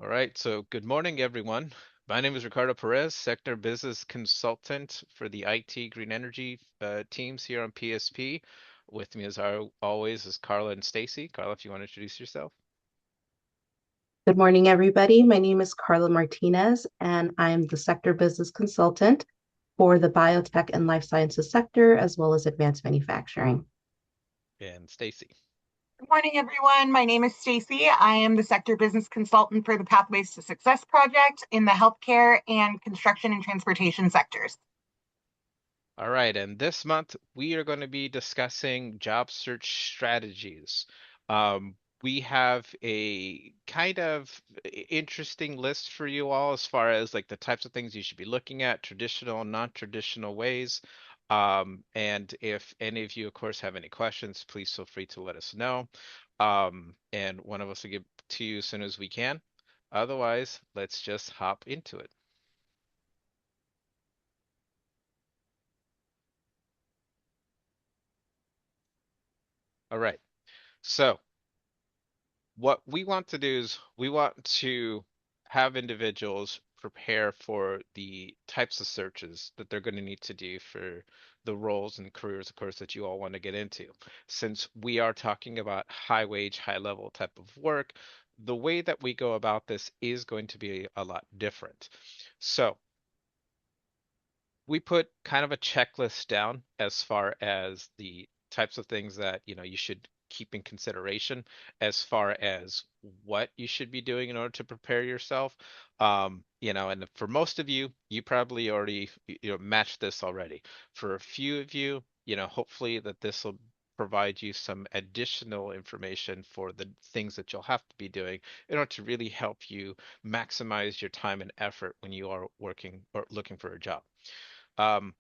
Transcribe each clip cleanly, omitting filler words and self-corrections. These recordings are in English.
All right, so good morning, everyone. My name is Ricardo Perez, Sector Business Consultant for the IT Green Energy teams here on PSP. With me, as always, is Carla and Stacy. Carla, if you want to introduce yourself. Good morning, everybody. My name is Carla Martinez, and I'm the sector business consultant for the biotech and life sciences sector, as well as advanced manufacturing. And Stacy. Good morning, everyone. My name is Stacy. I am the sector business consultant for the Pathways to Success project in the healthcare and construction and transportation sectors. All right, and this month we are going to be discussing job search strategies. We have a kind of interesting list for you all as far as like the types of things you should be looking at, traditional, non-traditional ways. And if any of you, of course, have any questions, please feel free to let us know. And one of us will get to you as soon as we can. Otherwise, let's just hop into it. All right. So what we want to do is we want to have individuals prepare for the types of searches that they're going to need to do for the roles and careers, of course, that you all want to get into. Since we are talking about high wage, high level type of work, the way that we go about this is going to be a lot different. So we put kind of a checklist down as far as the types of things that, you should keep in consideration as far as what you should be doing in order to prepare yourself. And for most of you, you probably already, matched this already. For a few of you, hopefully that this will provide you some additional information for the things that you'll have to be doing in order to really help you maximize your time and effort when you are working or looking for a job. Um,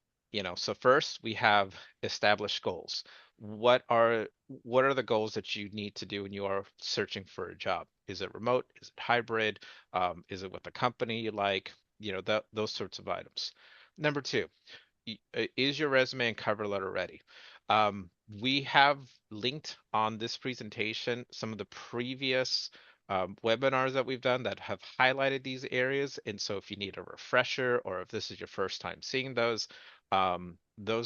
so first we have established goals. What are the goals that you need to do when you are searching for a job? Is it remote? Is it hybrid? Is it with a company you like? Those sorts of items. Number two, is your resume and cover letter ready? We have linked on this presentation some of the previous webinars that we've done that have highlighted these areas. And so if you need a refresher or if this is your first time seeing those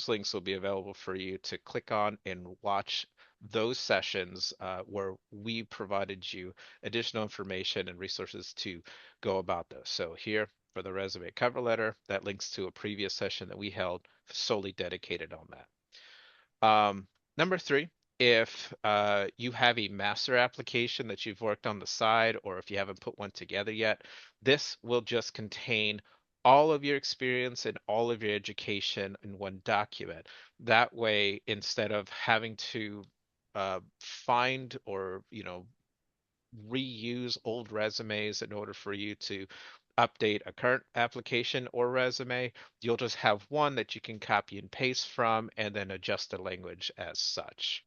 links will be available for you to click on and watch those sessions where we provided you additional information and resources to go about those. So here for the resume cover letter, that links to a previous session that we held solely dedicated on that. Number three, if you have a master application that you've worked on the side, or if you haven't put one together yet, this will just contain all of your experience and all of your education in one document. That way, instead of having to find or, reuse old resumes in order for you to update a current application or resume. You'll just have one that you can copy and paste from and then adjust the language as such.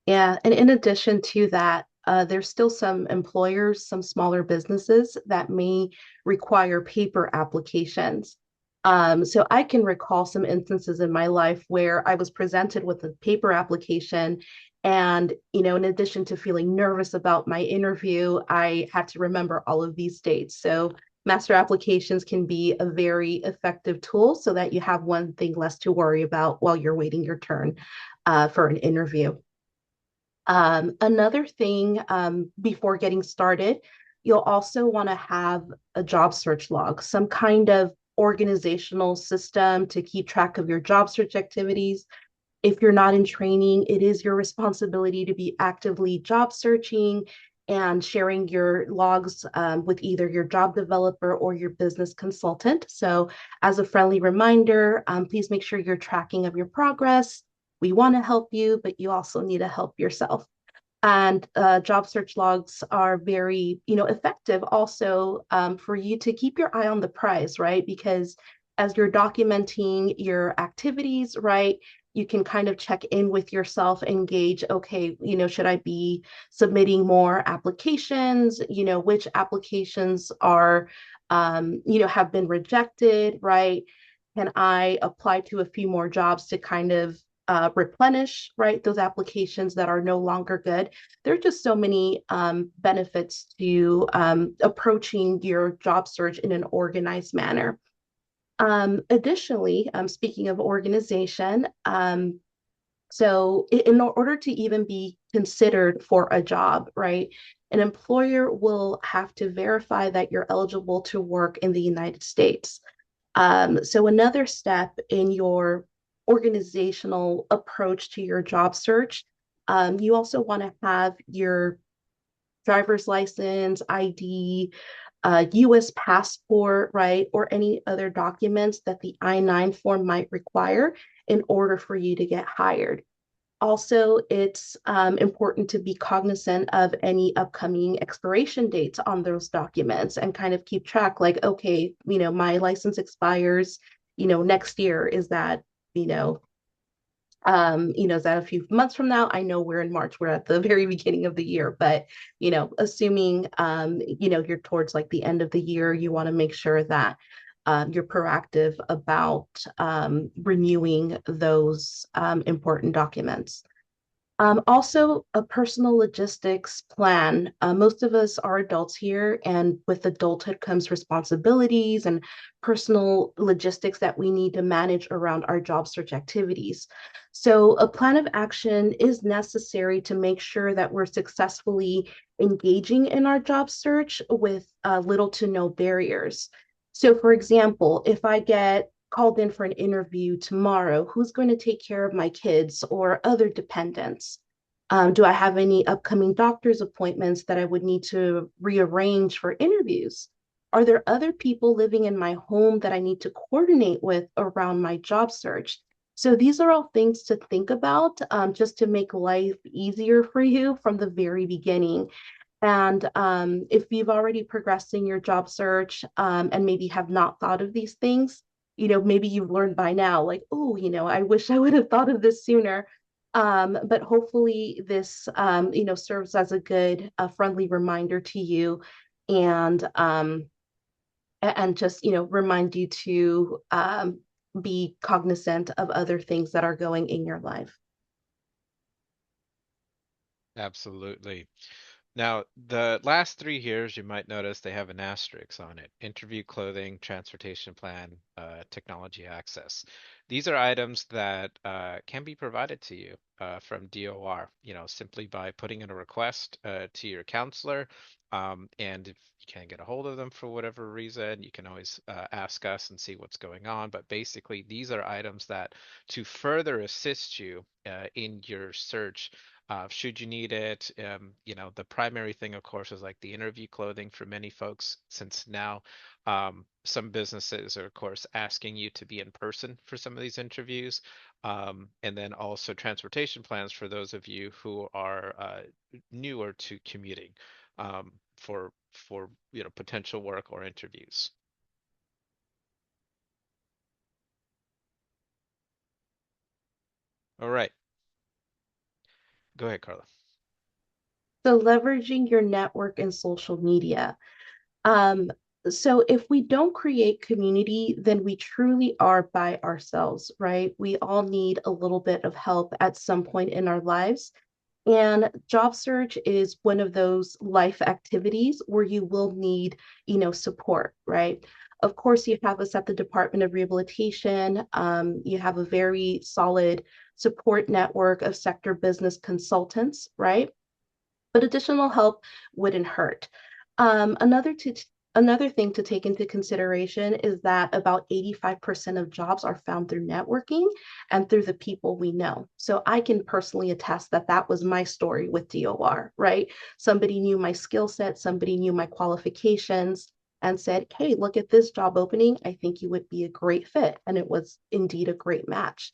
Yeah, and in addition to that, there's still some employers, some smaller businesses that may require paper applications. So I can recall some instances in my life where I was presented with a paper application, and in addition to feeling nervous about my interview, I had to remember all of these dates. So master applications can be a very effective tool so that you have one thing less to worry about while you're waiting your turn for an interview. Another thing before getting started, you'll also want to have a job search log, some kind of organizational system to keep track of your job search activities. If you're not in training, it is your responsibility to be actively job searching and sharing your logs with either your job developer or your business consultant. So, as a friendly reminder, please make sure you're tracking of your progress. We want to help you, but you also need to help yourself. And job search logs are very, effective also for you to keep your eye on the prize, right? Because as you're documenting your activities, right, you can kind of check in with yourself and gauge, okay, should I be submitting more applications? Which applications are, have been rejected, right? Can I apply to a few more jobs to kind of replenish, right, those applications that are no longer good. There are just so many benefits to approaching your job search in an organized manner. Additionally, speaking of organization, so in order to even be considered for a job, right, an employer will have to verify that you're eligible to work in the United States. So another step in your organizational approach to your job search, you also want to have your driver's license, ID, US passport, right, or any other documents that the I-9 form might require in order for you to get hired. Also, it's important to be cognizant of any upcoming expiration dates on those documents and kind of keep track, like, okay, my license expires, next year. Is that, is that a few months from now? I know we're in March, we're at the very beginning of the year, but, assuming, you're towards like the end of the year, you want to make sure that you're proactive about renewing those important documents. Also, a personal logistics plan. Most of us are adults here, and with adulthood comes responsibilities and personal logistics that we need to manage around our job search activities. So, a plan of action is necessary to make sure that we're successfully engaging in our job search with little to no barriers. So, for example, if I get called in for an interview tomorrow, who's going to take care of my kids or other dependents? Do I have any upcoming doctor's appointments that I would need to rearrange for interviews? Are there other people living in my home that I need to coordinate with around my job search? So these are all things to think about, just to make life easier for you from the very beginning. And if you've already progressed in your job search, and maybe have not thought of these things, maybe you've learned by now, like, oh, I wish I would have thought of this sooner. But hopefully this, serves as a good, friendly reminder to you, and just, remind you to be cognizant of other things that are going in your life. Absolutely. Now, the last three here, as you might notice, they have an asterisk on it. Interview clothing, transportation plan, technology access. These are items that can be provided to you from DOR, simply by putting in a request to your counselor. And if you can't get a hold of them for whatever reason, you can always ask us and see what's going on. But basically, these are items that to further assist you in your search, should you need it. The primary thing, of course, is like the interview clothing for many folks, since now some businesses are, of course, asking you to be in person for some of these interviews. And then also transportation plans for those of you who are newer to commuting for potential work or interviews. All right. Go ahead, Carla. So leveraging your network and social media. Um, so if we don't create community, then we truly are by ourselves, right? We all need a little bit of help at some point in our lives. And job search is one of those life activities where you will need, support, right? Of course, you have us at the Department of Rehabilitation. You have a very solid support network of sector business consultants, right? But additional help wouldn't hurt. Um, another to Another thing to take into consideration is that about 85% of jobs are found through networking and through the people we know. So I can personally attest that that was my story with DOR, right? Somebody knew my skill set, somebody knew my qualifications and said, hey, look at this job opening. I think you would be a great fit. And it was indeed a great match.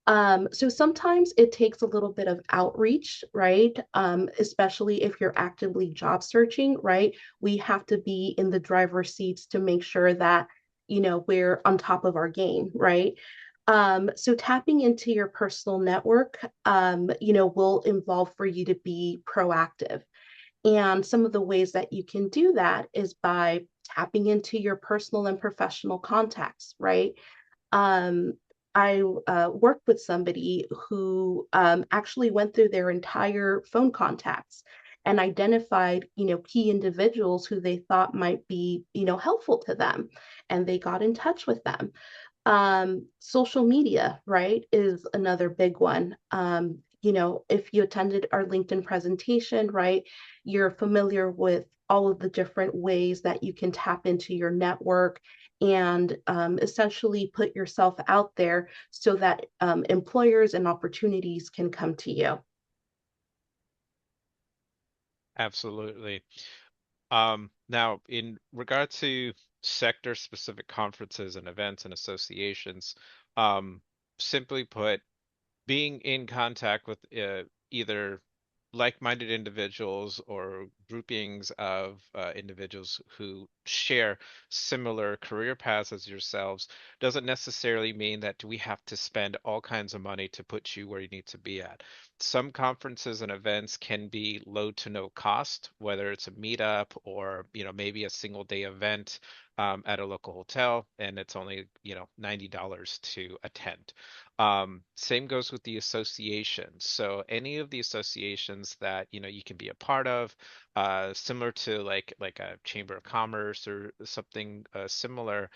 So sometimes it takes a little bit of outreach, right? Especially if you're actively job searching, right? We have to be in the driver's seats to make sure that, we're on top of our game, right? So tapping into your personal network, will involve for you to be proactive. And some of the ways that you can do that is by tapping into your personal and professional contacts, right? Um, I worked with somebody who actually went through their entire phone contacts and identified, key individuals who they thought might be, helpful to them, and they got in touch with them. Social media, right, is another big one. If you attended our LinkedIn presentation, right, you're familiar with all of the different ways that you can tap into your network and essentially put yourself out there so that employers and opportunities can come to you. Absolutely. Now, in regard to sector-specific conferences and events and associations, um, simply put, being in contact with either like-minded individuals or groupings of individuals who share similar career paths as yourselves doesn't necessarily mean that we have to spend all kinds of money to put you where you need to be at. Some conferences and events can be low to no cost, whether it's a meetup or, maybe a single day event at a local hotel, and it's only, $90 to attend. Same goes with the associations. So any of the associations that you can be a part of, similar to like a chamber of commerce or something similar.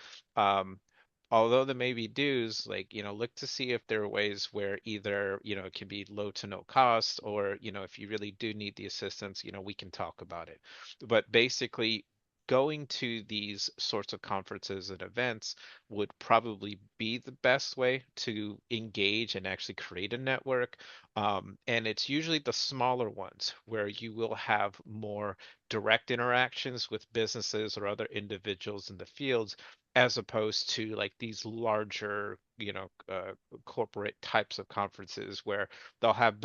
Although there may be dues, like look to see if there are ways where either it can be low to no cost, or if you really do need the assistance, we can talk about it. But basically, going to these sorts of conferences and events would probably be the best way to engage and actually create a network. And it's usually the smaller ones where you will have more direct interactions with businesses or other individuals in the fields, as opposed to like these larger, corporate types of conferences where they'll have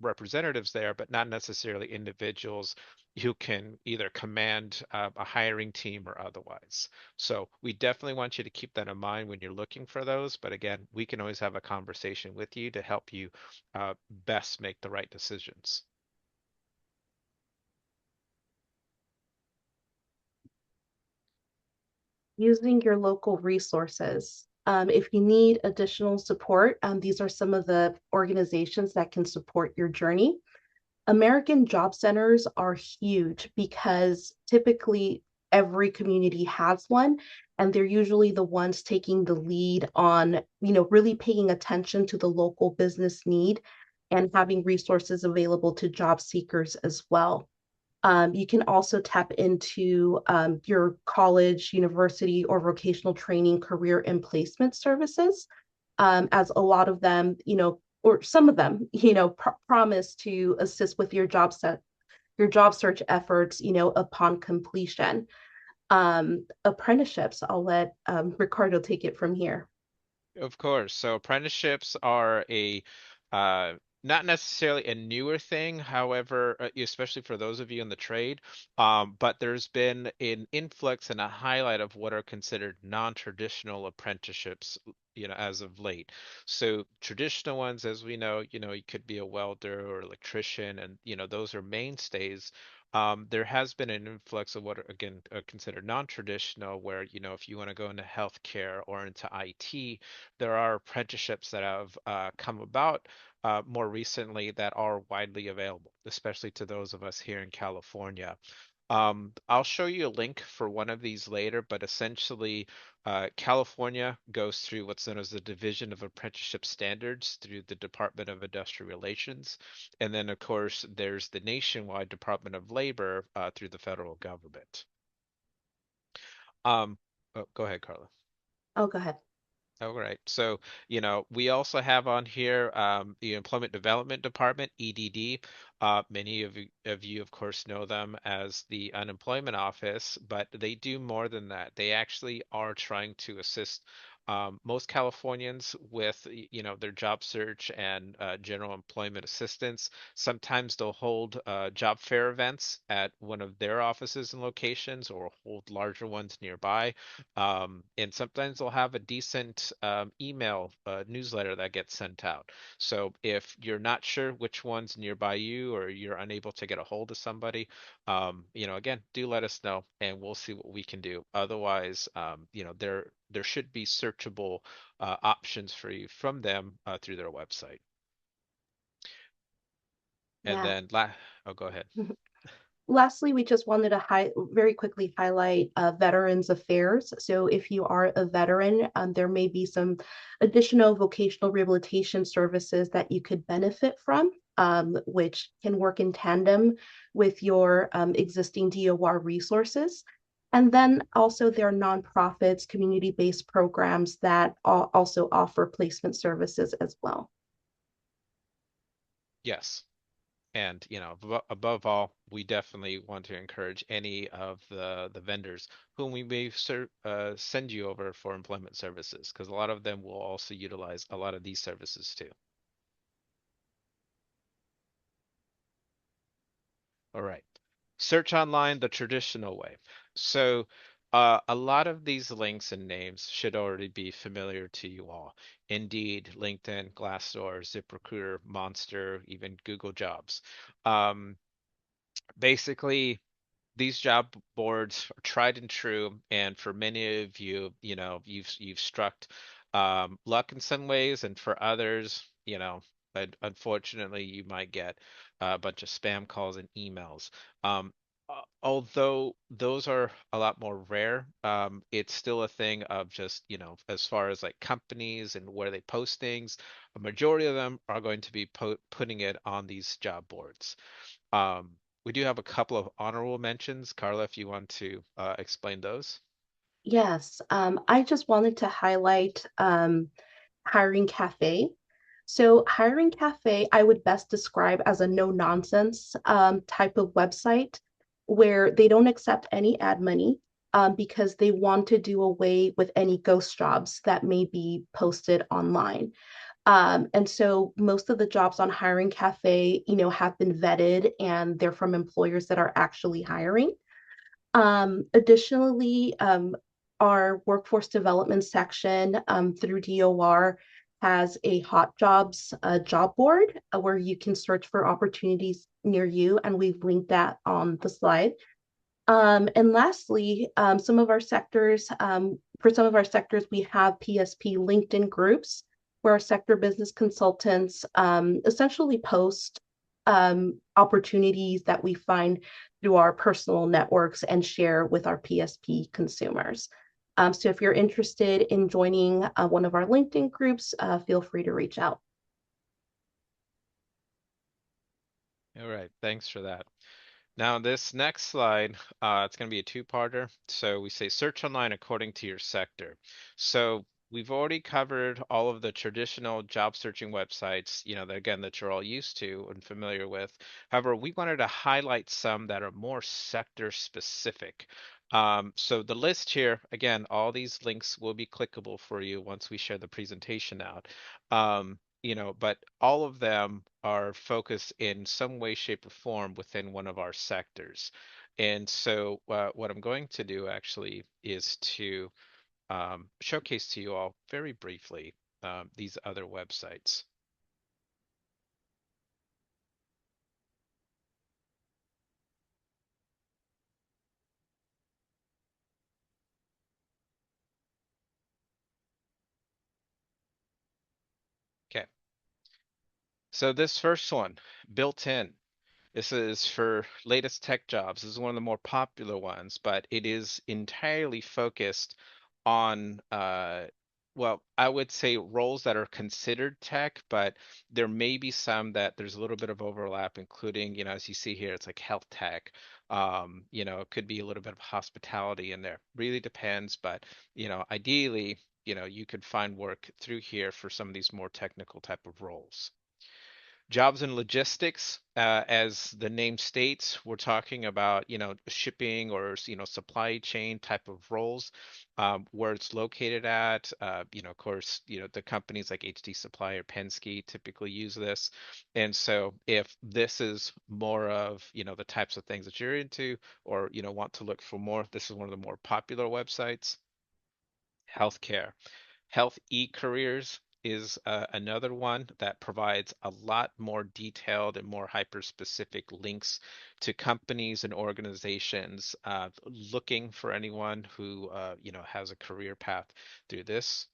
representatives there, but not necessarily individuals who can either command a hiring team or otherwise. So we definitely want you to keep that in mind when you're looking for those. But again, we can always have a conversation with you to help you best make the right decisions. Using your local resources. If you need additional support, these are some of the organizations that can support your journey. American Job Centers are huge because typically every community has one, and they're usually the ones taking the lead on, really paying attention to the local business need and having resources available to job seekers as well. You can also tap into your college, university, or vocational training, career and placement services, as a lot of them, or some of them, promise to assist with your job search efforts, upon completion. Apprenticeships, I'll let Ricardo take it from here. Of course. So apprenticeships are a not necessarily a newer thing, however, especially for those of you in the trade, but there's been an influx and a highlight of what are considered non-traditional apprenticeships, as of late. So traditional ones, as we know, you could be a welder or electrician, and those are mainstays. There has been an influx of what are, again, considered non-traditional, where if you want to go into healthcare or into IT, there are apprenticeships that have come about more recently that are widely available, especially to those of us here in California. I'll show you a link for one of these later, but essentially, California goes through what's known as the Division of Apprenticeship Standards through the Department of Industrial Relations. And then, of course, there's the nationwide Department of Labor through the federal government. Go ahead, Carla. Oh, go ahead. All right. So, we also have on here the Employment Development Department, EDD. Many of you, of course, know them as the Unemployment Office, but they do more than that. They actually are trying to assist most Californians with, their job search and general employment assistance. Sometimes they'll hold job fair events at one of their offices and locations, or hold larger ones nearby. And sometimes they'll have a decent email newsletter that gets sent out. So if you're not sure which one's nearby you, or you're unable to get a hold of somebody, again, do let us know and we'll see what we can do. Otherwise, there should be searchable options for you from them through their website. And Yeah. then, oh, go ahead. Lastly, we just wanted to very quickly highlight Veterans Affairs. So if you are a veteran, there may be some additional vocational rehabilitation services that you could benefit from, which can work in tandem with your existing DOR resources. And then also there are nonprofits, community-based programs that also offer placement services as well. Yes. And above all, we definitely want to encourage any of the vendors whom we may send you over for employment services, because a lot of them will also utilize a lot of these services too. All right. Search online the traditional way. So a lot of these links and names should already be familiar to you all. Indeed, LinkedIn, Glassdoor, ZipRecruiter, Monster, even Google Jobs. Um, Basically, these job boards are tried and true, and for many of you, you've struck luck in some ways, and for others, unfortunately, you might get a bunch of spam calls and emails. Although those are a lot more rare, it's still a thing of just, as far as like companies and where they post things, a majority of them are going to be putting it on these job boards. Um, we do have a couple of honorable mentions. Carla, if you want to explain those. Yes, I just wanted to highlight Hiring Cafe. So, Hiring Cafe, I would best describe as a no nonsense type of website where they don't accept any ad money because they want to do away with any ghost jobs that may be posted online. And so most of the jobs on Hiring Cafe, have been vetted and they're from employers that are actually hiring. Additionally, our workforce development section through DOR has a hot jobs job board where you can search for opportunities near you, and we've linked that on the slide. And lastly, for some of our sectors, we have PSP LinkedIn groups where our sector business consultants essentially post opportunities that we find through our personal networks and share with our PSP consumers. So if you're interested in joining one of our LinkedIn groups, feel free to reach out. All right, thanks for that. Now, this next slide, it's going to be a two-parter. So we say search online according to your sector. So we've already covered all of the traditional job searching websites, that you're all used to and familiar with. However, we wanted to highlight some that are more sector specific. So the list here, again, all these links will be clickable for you once we share the presentation out. But all of them are focused in some way, shape, or form within one of our sectors. And so what I'm going to do actually is to showcase to you all very briefly these other websites. Okay, so this first one, built in. This is for latest tech jobs. This is one of the more popular ones, but it is entirely focused on, well, I would say roles that are considered tech, but there may be some that there's a little bit of overlap, including, as you see here, it's like health tech. It could be a little bit of hospitality in there. Really depends, but, ideally, you could find work through here for some of these more technical type of roles. Jobs and logistics, as the name states, we're talking about, shipping or, supply chain type of roles, where it's located at. Of course, the companies like HD Supply or Penske typically use this. And so if this is more of, the types of things that you're into or, want to look for more, this is one of the more popular websites. Healthcare. Health e-careers is another one that provides a lot more detailed and more hyper-specific links to companies and organizations looking for anyone who has a career path through this.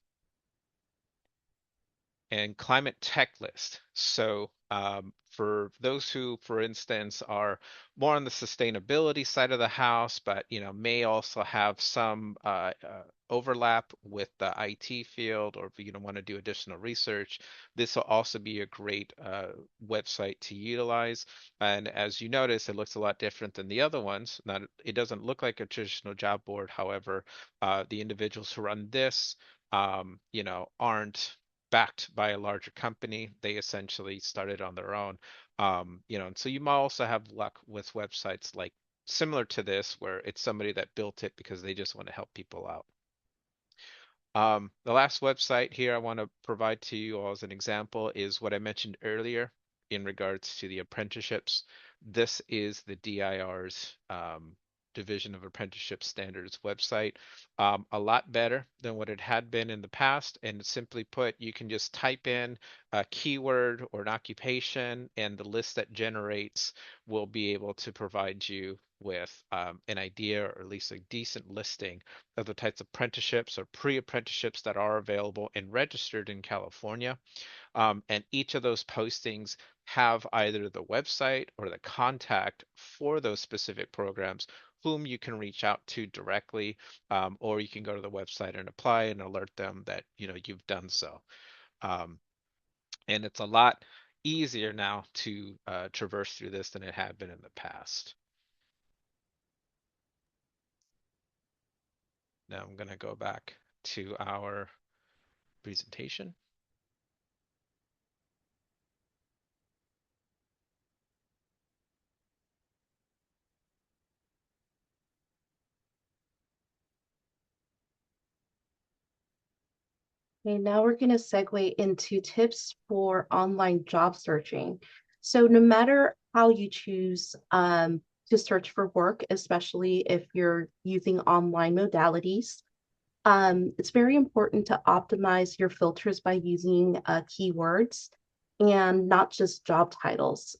And climate tech list. So for those who, for instance, are more on the sustainability side of the house, but may also have some overlap with the IT field, or if you want to do additional research, this will also be a great website to utilize. And as you notice, it looks a lot different than the other ones. Not, it doesn't look like a traditional job board. However, the individuals who run this, aren't backed by a larger company. They essentially started on their own. And so you might also have luck with websites like similar to this, where it's somebody that built it because they just want to help people out. The last website here I want to provide to you all as an example is what I mentioned earlier in regards to the apprenticeships. This is the DIR's Division of Apprenticeship Standards website. A lot better than what it had been in the past. And simply put, you can just type in a keyword or an occupation, and the list that generates will be able to provide you with an idea, or at least a decent listing of the types of apprenticeships or pre-apprenticeships that are available and registered in California. And each of those postings have either the website or the contact for those specific programs whom you can reach out to directly, or you can go to the website and apply and alert them that you've done so. Um, and it's a lot easier now to traverse through this than it had been in the past. Now I'm going to go back to our presentation. Okay, now we're going to segue into tips for online job searching. So no matter how you choose to search for work, especially if you're using online modalities, it's very important to optimize your filters by using keywords and not just job titles,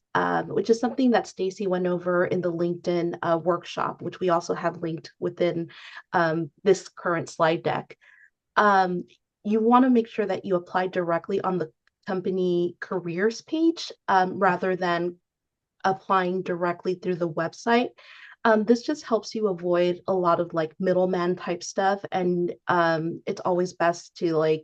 which is something that Stacy went over in the LinkedIn workshop, which we also have linked within this current slide deck. Um, you want to make sure that you apply directly on the company careers page rather than applying directly through the website. This just helps you avoid a lot of like middleman type stuff. And it's always best to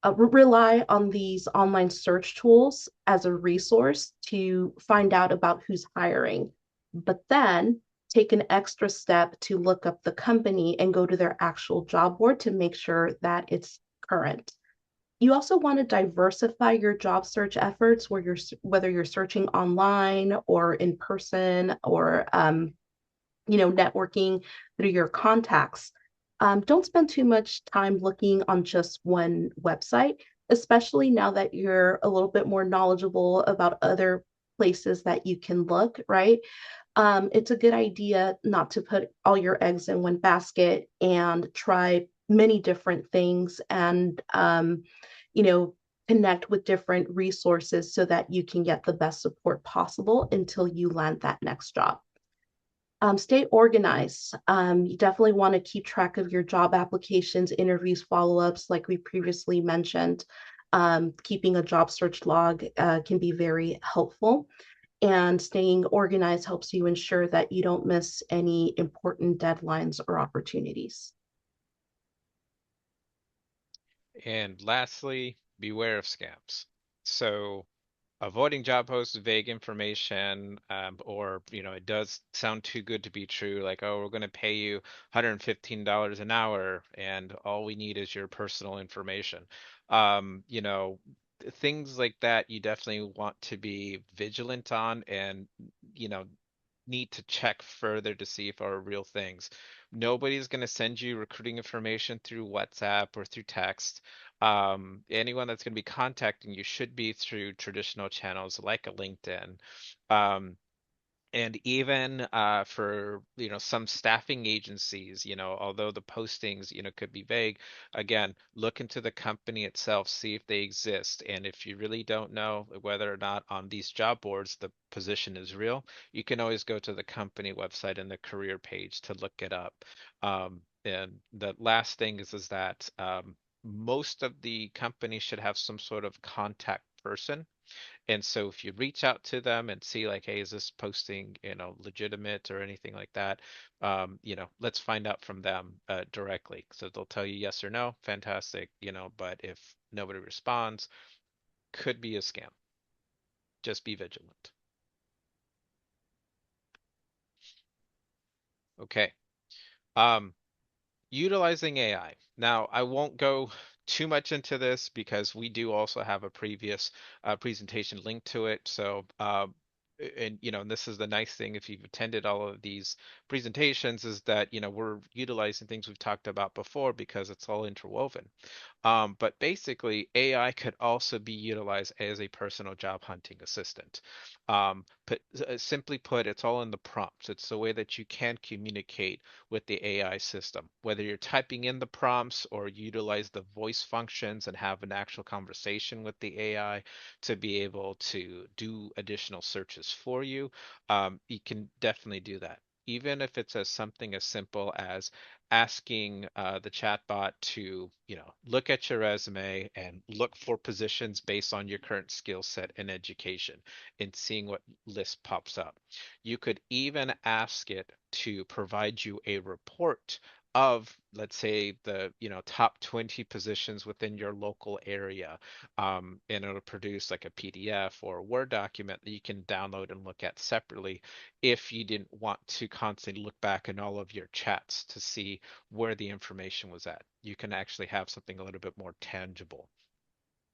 rely on these online search tools as a resource to find out about who's hiring. But then take an extra step to look up the company and go to their actual job board to make sure that it's current. You also want to diversify your job search efforts whether you're searching online or in person or networking through your contacts. Don't spend too much time looking on just one website, especially now that you're a little bit more knowledgeable about other places that you can look, right? It's a good idea not to put all your eggs in one basket and try many different things and, connect with different resources so that you can get the best support possible until you land that next job. Stay organized. You definitely want to keep track of your job applications, interviews, follow-ups, like we previously mentioned. Keeping a job search log can be very helpful, and staying organized helps you ensure that you don't miss any important deadlines or opportunities. And lastly, beware of scams. So avoiding job posts with vague information, or it does sound too good to be true, like, oh, we're going to pay you $115 an hour and all we need is your personal information. Things like that you definitely want to be vigilant on, and you know need to check further to see if are real things. Nobody's going to send you recruiting information through WhatsApp or through text. Anyone that's going to be contacting you should be through traditional channels like a LinkedIn. Um, And even for some staffing agencies, although the postings could be vague, again, look into the company itself, see if they exist. And if you really don't know whether or not on these job boards the position is real, you can always go to the company website and the career page to look it up. And the last thing is that most of the companies should have some sort of contact person. And so if you reach out to them and see like, hey, is this posting, legitimate or anything like that, let's find out from them directly. So they'll tell you yes or no, fantastic, but if nobody responds, could be a scam. Just be vigilant. Okay. Um, Utilizing AI. Now, I won't go too much into this because we do also have a previous presentation linked to it. So, and this is the nice thing if you've attended all of these presentations is that we're utilizing things we've talked about before because it's all interwoven. But basically, AI could also be utilized as a personal job hunting assistant. Simply put, it's all in the prompts. It's the way that you can communicate with the AI system, whether you're typing in the prompts or utilize the voice functions and have an actual conversation with the AI to be able to do additional searches for you. You can definitely do that. Even if it's as something as simple as asking the chatbot to, look at your resume and look for positions based on your current skill set and education and seeing what list pops up. You could even ask it to provide you a report of, let's say, the, top 20 positions within your local area. And it'll produce like a PDF or a Word document that you can download and look at separately if you didn't want to constantly look back in all of your chats to see where the information was at. You can actually have something a little bit more tangible.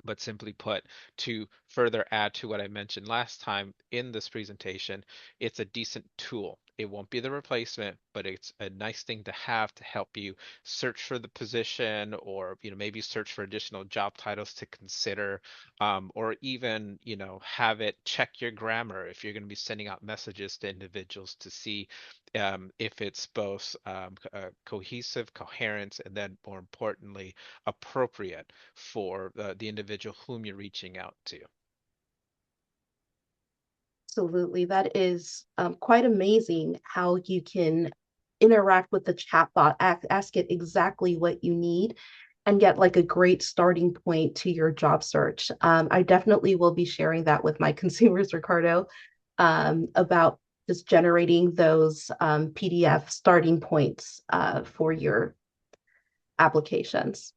But simply put, to further add to what I mentioned last time in this presentation, it's a decent tool. It won't be the replacement, but it's a nice thing to have to help you search for the position or, maybe search for additional job titles to consider, or even, have it check your grammar if you're going to be sending out messages to individuals to see if it's both cohesive, coherent, and then more importantly, appropriate for the individual whom you're reaching out to. Absolutely. That is quite amazing how you can interact with the chatbot, ask it exactly what you need, and get like a great starting point to your job search. I definitely will be sharing that with my consumers, Ricardo, about just generating those PDF starting points for your applications.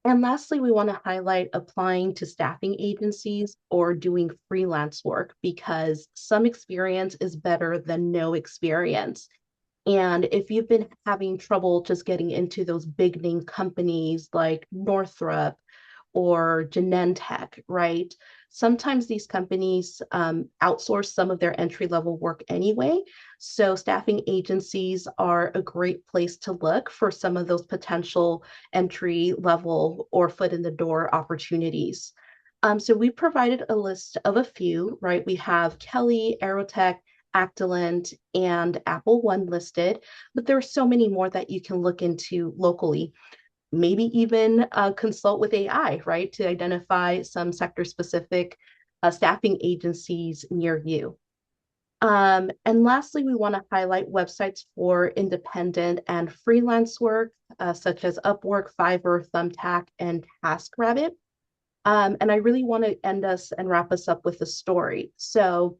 And lastly, we want to highlight applying to staffing agencies or doing freelance work because some experience is better than no experience. And if you've been having trouble just getting into those big name companies like Northrop or Genentech, right? Sometimes these companies outsource some of their entry level work anyway. So staffing agencies are a great place to look for some of those potential entry level or foot in the door opportunities. So we provided a list of a few, right? We have Kelly, Aerotech, Actilent, and Apple One listed, but there are so many more that you can look into locally. Maybe even consult with AI, right, to identify some sector specific staffing agencies near you. And lastly, we want to highlight websites for independent and freelance work, such as Upwork, Fiverr, Thumbtack, and TaskRabbit. And I really want to end us and wrap us up with a story. So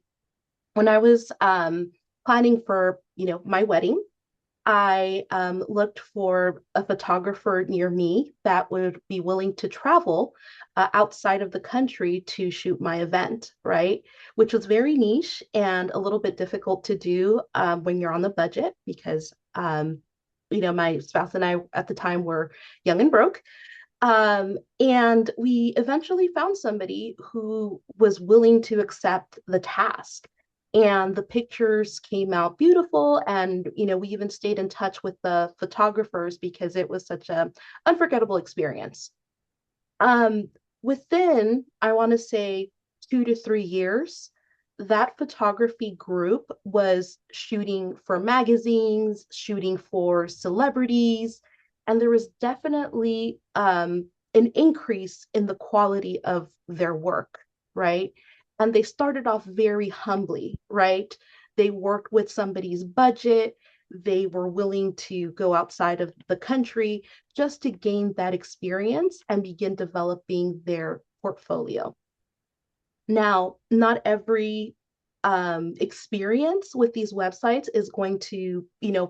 when I was planning for, my wedding, I looked for a photographer near me that would be willing to travel outside of the country to shoot my event, right? Which was very niche and a little bit difficult to do when you're on the budget because, my spouse and I at the time were young and broke. And we eventually found somebody who was willing to accept the task. And the pictures came out beautiful. And, we even stayed in touch with the photographers because it was such an unforgettable experience. Um, within, I want to say, 2 to 3 years, that photography group was shooting for magazines, shooting for celebrities, and there was definitely an increase in the quality of their work, right? And they started off very humbly, right? They worked with somebody's budget. They were willing to go outside of the country just to gain that experience and begin developing their portfolio. Now, not every experience with these websites is going to,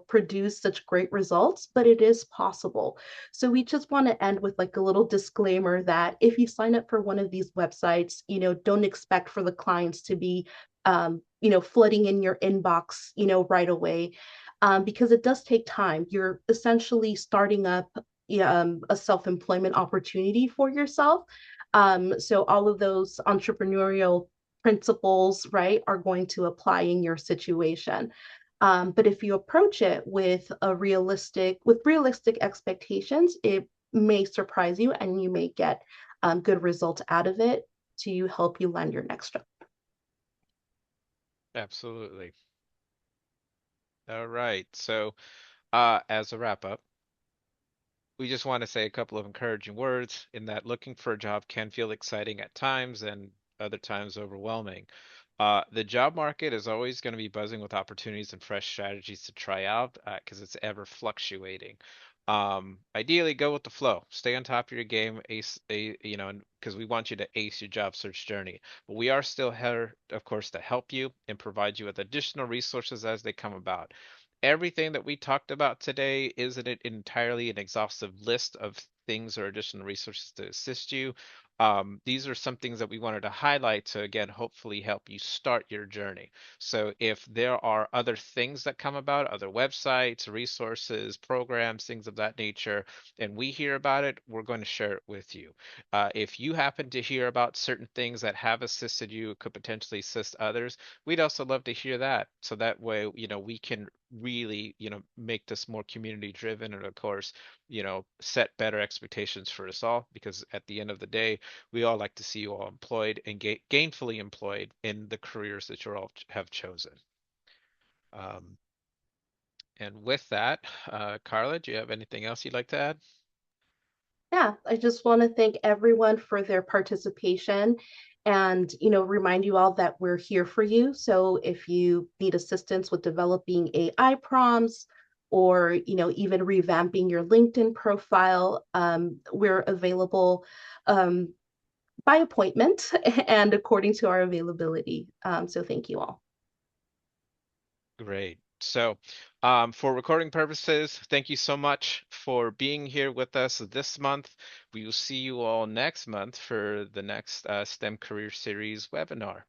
produce such great results, but it is possible. So we just want to end with like a little disclaimer that if you sign up for one of these websites, don't expect for the clients to be, flooding in your inbox, right away, because it does take time. You're essentially starting up a self-employment opportunity for yourself. So all of those entrepreneurial principles, right, are going to apply in your situation. But if you approach it with realistic expectations, it may surprise you and you may get good results out of it to help you land your next job. Absolutely. All right. So, as a wrap up, we just want to say a couple of encouraging words in that looking for a job can feel exciting at times and other times overwhelming. The job market is always going to be buzzing with opportunities and fresh strategies to try out because it's ever fluctuating. Ideally, go with the flow. Stay on top of your game, because we want you to ace your job search journey. But we are still here, of course, to help you and provide you with additional resources as they come about. Everything that we talked about today isn't it entirely an exhaustive list of things or additional resources to assist you. These are some things that we wanted to highlight to, again, hopefully help you start your journey. So if there are other things that come about, other websites, resources, programs, things of that nature, and we hear about it, we're going to share it with you. If you happen to hear about certain things that have assisted you, could potentially assist others, we'd also love to hear that. So that way, we can really, make this more community driven and of course, set better expectations for us all because at the end of the day, we all like to see you all employed and gainfully employed in the careers that you all have chosen. Um, and with that, Carla, do you have anything else you'd like to add? Yeah, I just want to thank everyone for their participation and, remind you all that we're here for you. So if you need assistance with developing AI prompts or, even revamping your LinkedIn profile, we're available um, by appointment and according to our availability. So thank you all. Great. So, for recording purposes, thank you so much for being here with us this month. We will see you all next month for the next STEM Career Series webinar.